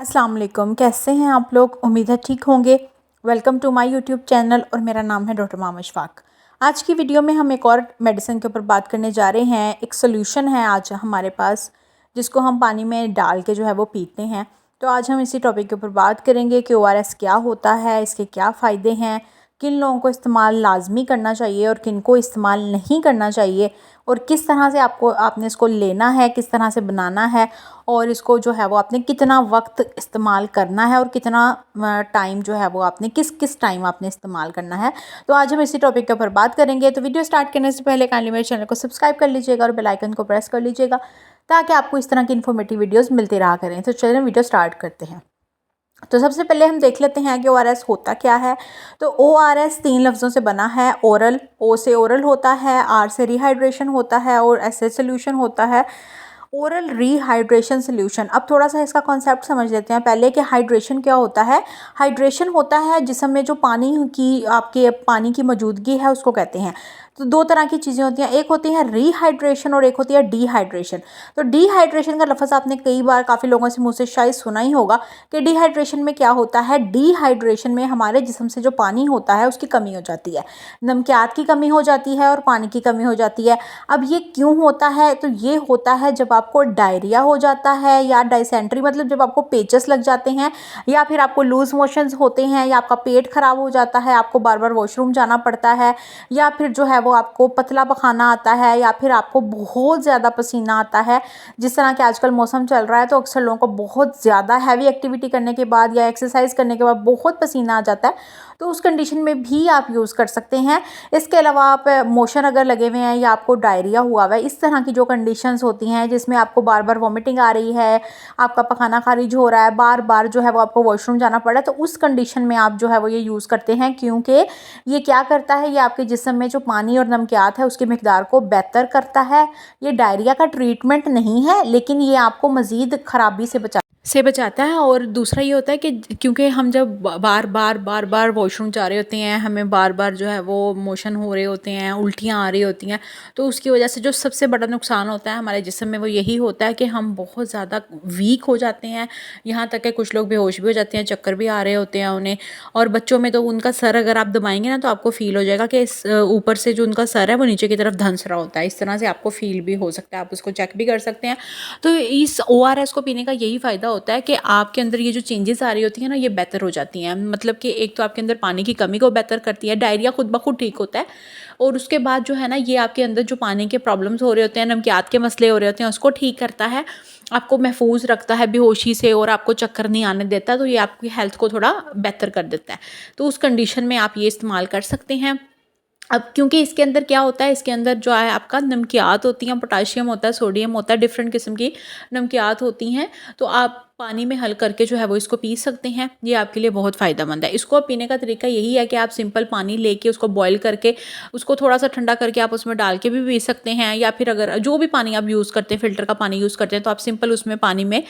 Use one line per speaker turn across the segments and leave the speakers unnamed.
अस्सलाम वालेकुम, कैसे हैं आप लोग। उम्मीद है ठीक होंगे। Welcome to my YouTube channel और मेरा नाम है डॉक्टर मामा इशफाक। आज की वीडियो में हम एक और मेडिसिन के ऊपर बात करने जा रहे हैं। एक सोल्यूशन है आज हमारे पास जिसको हम पानी में डाल के जो है वो पीते हैं। तो आज हम इसी टॉपिक के ऊपर बात करेंगे कि ORS क्या होता है, इसके क्या फ़ायदे हैं, किन लोगों को इस्तेमाल लाजमी करना चाहिए और किन को इस्तेमाल नहीं करना चाहिए, और किस तरह से आपने इसको लेना है, किस तरह से बनाना है, और इसको जो है वो आपने कितना वक्त इस्तेमाल करना है और कितना टाइम जो है वो आपने किस किस टाइम आपने इस्तेमाल करना है। तो आज हम इसी टॉपिक के ऊपर बात करेंगे। तो वीडियो स्टार्ट करने से पहले काइंडली मेरे चैनल को सब्सक्राइब कर लीजिएगा और बेल आइकन को प्रेस कर लीजिएगा ताकि आपको इस तरह की इन्फॉर्मेटिव वीडियोज़ मिलती रहा करें। तो चलिए वीडियो स्टार्ट करते हैं। तो सबसे पहले हम देख लेते हैं कि ORS होता क्या है। तो ORS 3 लफ्ज़ों से बना है। ओरल, O से ओरल होता है, R से रिहाइड्रेशन होता है और S से सोल्यूशन होता है। Oral rehydration solution. अब थोड़ा सा इसका कॉन्सेप्ट समझ लेते हैं पहले कि हाइड्रेशन क्या होता है। हाइड्रेशन होता है जिसम में जो पानी की मौजूदगी है उसको कहते हैं। तो दो तरह की चीज़ें होती हैं, एक होती है रिहाइड्रेशन और एक होती है डिहाइड्रेशन। तो डिहाइड्रेशन का लफ्ज़ आपने कई बार काफ़ी लोगों से मुँह से शायद सुना ही होगा कि डिहाइड्रेशन में क्या होता है। डिहाइड्रेशन में हमारे जिस्म से जो पानी होता है उसकी कमी हो जाती है, नमकियात की कमी हो जाती है और पानी की कमी हो जाती है। अब ये क्यों होता है? तो ये होता है जब आपको डायरिया हो जाता है या डाइसेंट्री, मतलब जब आपको पेचस लग जाते हैं या फिर आपको लूज़ मोशंस होते हैं या आपका पेट ख़राब हो जाता है, आपको बार बार वॉशरूम जाना पड़ता है, या फिर जो है वो आपको पतला पखाना आता है, या फिर आपको बहुत ज़्यादा पसीना आता है। जिस तरह के आजकल मौसम चल रहा है तो अक्सर लोगों को बहुत ज़्यादा हैवी एक्टिविटी करने के बाद या एक्सरसाइज करने के बाद बहुत पसीना आ जाता है, तो उस कंडीशन में भी आप यूज़ कर सकते हैं। इसके अलावा आप मोशन अगर लगे हुए हैं या आपको डायरिया हुआ हुआ है, इस तरह की जो कंडीशंस होती हैं जिसमें आपको बार बार वॉमिटिंग आ रही है, आपका पखाना खारिज हो रहा है, बार बार जो है वो आपको वॉशरूम जाना पड़ रहा है, तो उस कंडीशन में आप जो है वो ये यूज़ करते हैं। क्योंकि ये क्या करता है, ये आपके जिस्म में जो पानी और नमकियात है उसकी मिकदार को बेहतर करता है। ये डायरिया का ट्रीटमेंट नहीं है, लेकिन ये आपको मज़ीद ख़राबी से बचाता है। और दूसरा ये होता है कि क्योंकि हम जब बार बार वॉशरूम जा रहे होते हैं, हमें बार बार जो है वो मोशन हो रहे होते हैं, उल्टियाँ आ रही होती हैं, तो उसकी वजह से जो सबसे बड़ा नुकसान होता है हमारे जिस्म में वो यही होता है कि हम बहुत ज़्यादा वीक हो जाते हैं। यहाँ तक कि कुछ लोग बेहोश भी हो जाते हैं, चक्कर भी आ रहे होते हैं उन्हें। और बच्चों में तो उनका सर अगर आप दबाएंगे ना तो आपको फ़ील हो जाएगा कि इस ऊपर से जो उनका सर है वो नीचे की तरफ धंस रहा होता है। इस तरह से आपको फ़ील भी हो सकता है, आप उसको चेक भी कर सकते हैं। तो इस ORS को पीने का यही फ़ायदा होता है कि आपके अंदर ये जो चेंजेस आ रही होती हैं ना ये बेहतर हो जाती हैं। मतलब कि एक तो आपके अंदर पानी की कमी को बेहतर करती है, डायरिया खुद ब खुद ठीक होता है, और उसके बाद जो है ना ये आपके अंदर जो पानी के प्रॉब्लम्स हो रहे होते हैं, नमकियात के मसले हो रहे होते हैं, उसको ठीक करता है, आपको महफूज रखता है बेहोशी से और आपको चक्कर नहीं आने देता। तो ये आपकी हेल्थ को थोड़ा बेहतर कर देता है। तो उस कंडीशन में आप ये इस्तेमाल कर सकते हैं। अब क्योंकि इसके अंदर क्या होता है, इसके अंदर जो है आपका नमकियात होती हैं, पोटाशियम होता है, सोडियम होता है, डिफरेंट किस्म की नमकियात होती हैं। तो आप पानी में हल करके जो है वो इसको पी सकते हैं। ये आपके लिए बहुत फ़ायदेमंद है। इसको पीने का तरीका यही है कि आप सिंपल पानी लेके उसको बॉईल करके उसको थोड़ा सा ठंडा करके आप उसमें डाल के भी पी सकते हैं, या फिर अगर जो भी पानी आप यूज़ करते हैं, फ़िल्टर का पानी यूज़ करते हैं, तो आप सिंपल उसमें पानी में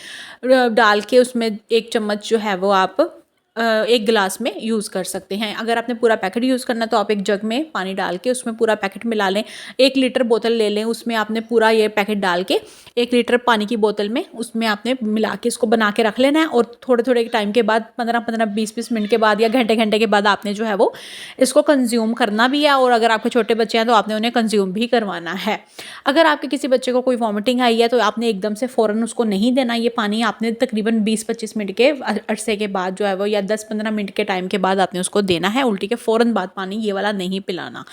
डाल के उसमें 1 चम्मच जो है वो आप 1 गिलास में यूज़ कर सकते हैं। अगर आपने पूरा पैकेट यूज़ करना है तो आप एक जग में पानी डाल के उसमें पूरा पैकेट मिला लें। 1 लीटर बोतल ले लें, उसमें आपने पूरा ये पैकेट डाल के 1 लीटर पानी की बोतल में उसमें आपने मिला के इसको बना के रख लेना है। और थोड़े टाइम के बाद 15-15 20-20 मिनट के बाद या घंटे के बाद आपने जो है वो इसको कंज्यूम करना भी है। और अगर आपके छोटे बच्चे हैं तो आपने उन्हें कंज्यूम भी करवाना है। अगर आपके किसी बच्चे को कोई वॉमिटिंग आई है तो आपने एकदम से फ़ौरन उसको नहीं देना। ये पानी आपने तकरीबन 20-25 मिनट के अरसे के बाद जो है वो, या 10-15 मिनट के टाइम के बाद आपने उसको देना है। उल्टी के फ़ौरन बाद पानी ये वाला नहीं पिलाना।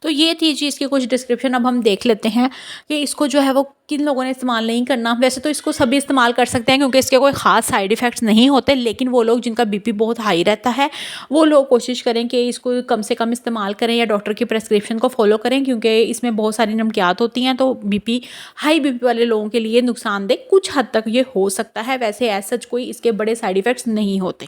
तो ये थी जी इसकी कुछ डिस्क्रिप्शन। अब हम देख लेते हैं कि इसको जो है वो किन लोगों ने इस्तेमाल नहीं करना। वैसे तो इसको सभी इस्तेमाल कर सकते हैं क्योंकि इसके कोई ख़ास साइड इफ़ेक्ट्स नहीं होते, लेकिन वो लोग जिनका BP बहुत हाई रहता है वो लोग कोशिश करें कि इसको कम से कम इस्तेमाल करें या डॉक्टर की प्रेस्क्रिप्शन को फॉलो करें, क्योंकि इसमें बहुत सारी नमकियात होती हैं। तो हाई BP वाले लोगों के लिए नुकसानदेह कुछ हद तक ये हो सकता है। वैसे ऐसा कोई इसके बड़े साइड इफ़ेक्ट्स नहीं होते।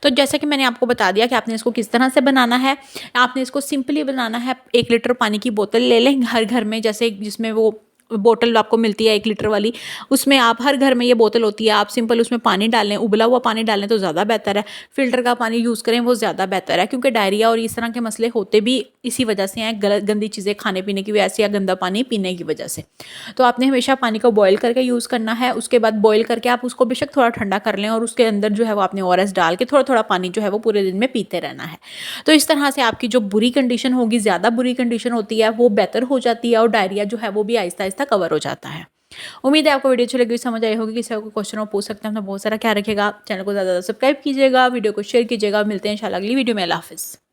तो जैसा कि मैंने आपको बता दिया कि आपने इसको किस तरह से बनाना है। आपने इसको सिंपली बनाना है। 1 लीटर पानी की बोतल ले लें हर घर में, जैसे जिसमें वो बोतल आपको मिलती है 1 लीटर वाली, उसमें आप हर घर में ये बोतल होती है, आप सिंपल उसमें पानी डालें, उबला हुआ पानी डालें तो ज़्यादा बेहतर है। फ़िल्टर का पानी यूज़ करें वो ज़्यादा बेहतर है, क्योंकि डायरिया और इस तरह के मसले होते भी इसी वजह से हैं, गंदी चीज़ें खाने पीने की वजह से या गंदा पानी पीने की वजह से। तो आपने हमेशा पानी को बॉयल करके यूज़ करना है। उसके बाद बॉयल करके आप उसको बेशक थोड़ा ठंडा कर लें और उसके अंदर जो है वो आपने ORS डाल के थोड़ा थोड़ा पानी जो है वो पूरे दिन में पीते रहना है। तो इस तरह से आपकी जो बुरी कंडीशन होगी, ज़्यादा बुरी कंडीशन होती है, वो बेहतर हो जाती है और डायरिया जो है वो भी आहिस्ता आहिस्ता कवर हो जाता है। उम्मीद है आपको वीडियो अच्छी लगी, समझ आई होगी। किसी को क्वेश्चन हो पूछ सकते हैं, अपना बहुत सारा ख्याल रखिएगा। चैनल को ज़्यादा सब्सक्राइब कीजिएगा, वीडियो को शेयर कीजिएगा। मिलते हैं इंशाल्लाह अगली वीडियो में। अल्लाह हाफ़िज़।